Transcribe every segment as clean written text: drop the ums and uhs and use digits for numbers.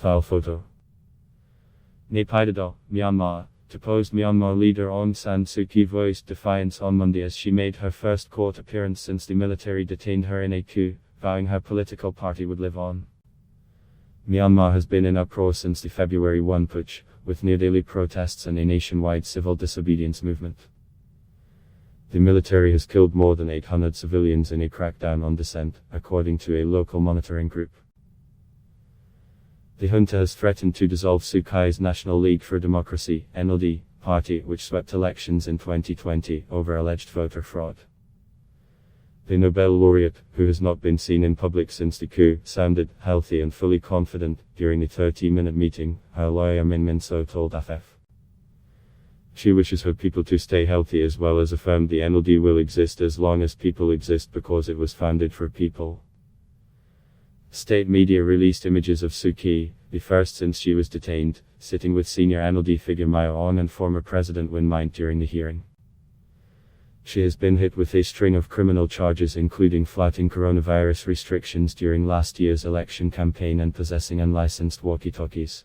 File photo. .NAYPYIDAW, Myanmar. Deposed Myanmar leader Aung San Suu Kyi voiced defiance on Monday as she made her first court appearance since the military detained her in a coup, vowing her political party would live on. Myanmar has been in uproar since the February 1 putsch, with near-daily protests and a nationwide civil disobedience movement. The military has killed more than 800 civilians in a crackdown on dissent, according to a local monitoring group. The junta has threatened to dissolve Suu Kyi's National League for Democracy (NLD) party, which swept elections in 2020 over alleged voter fraud. The Nobel laureate, who has not been seen in public since the coup, sounded healthy and fully confident during the 30-minute meeting, her lawyer Min Min So told AFF. She wishes her people to stay healthy as well as affirmed the NLD will exist as long as people exist because it was founded for people. State media released images of Suu Kyi, the first since she was detained, sitting with senior NLD figure Myo Aung and former President Win Myint during the hearing. She has been hit with a string of criminal charges including flouting coronavirus restrictions during last year's election campaign and possessing unlicensed walkie-talkies.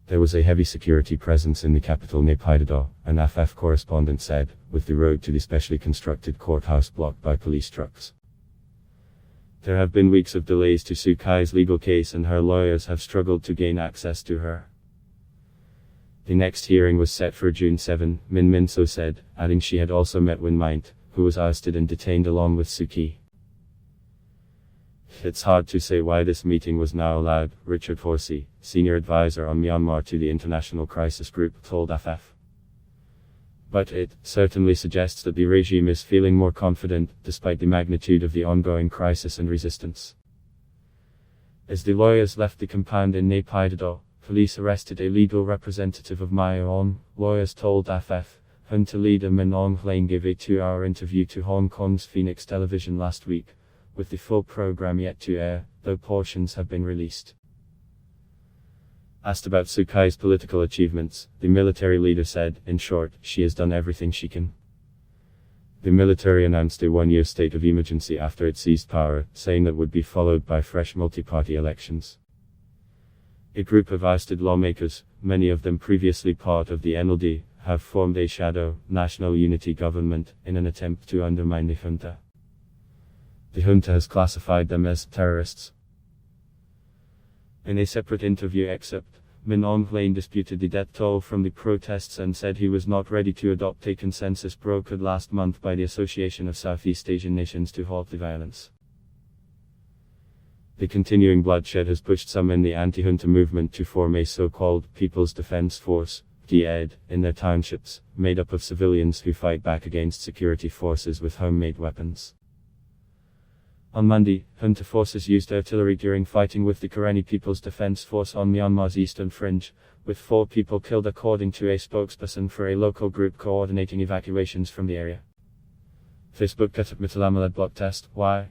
There was a heavy security presence in the capital .NAYPYIDAW, an AFF correspondent said, with the road to the specially constructed courthouse blocked by police trucks. There have been weeks of delays to Suu Kyi's legal case and her lawyers have struggled to gain access to her. The next hearing was set for June 7, Min Min So said, adding she had also met Win Myint, who was ousted and detained along with Suu Kyi. It's hard to say why this meeting was now allowed, Richard Horsey, senior advisor on Myanmar to the International Crisis Group, told AFF. But it certainly suggests that the regime is feeling more confident, despite the magnitude of the ongoing crisis and resistance. As the lawyers left the compound in .NAYPYIDAW, police arrested a legal representative of Myo Aung, lawyers told AFF. Junta leader Min Aung Hlaing gave a 2-hour interview to Hong Kong's Phoenix Television last week, with the full program yet to air, though portions have been released. Asked about Suu Kyi's political achievements, the military leader said, in short, she has done everything she can. The military announced a 1-year state of emergency after it seized power, saying that would be followed by fresh multi-party elections. A group of ousted lawmakers, many of them previously part of the NLD, have formed a shadow, national unity government, in an attempt to undermine the junta. The junta has classified them as terrorists. In a separate interview excerpt, Min Aung Hlaing disputed the death toll from the protests and said he was not ready to adopt a consensus brokered last month by the Association of Southeast Asian Nations to halt the violence. The continuing bloodshed has pushed some in the anti-junta movement to form a so-called People's Defense Force, (PDD), in their townships, made up of civilians who fight back against security forces with homemade weapons. On Monday, junta forces used artillery during fighting with the Karenni People's Defense Force on Myanmar's eastern fringe, with 4 people killed according to a spokesperson for a local group coordinating evacuations from the area. Facebook Katap Mitalamala block test, why?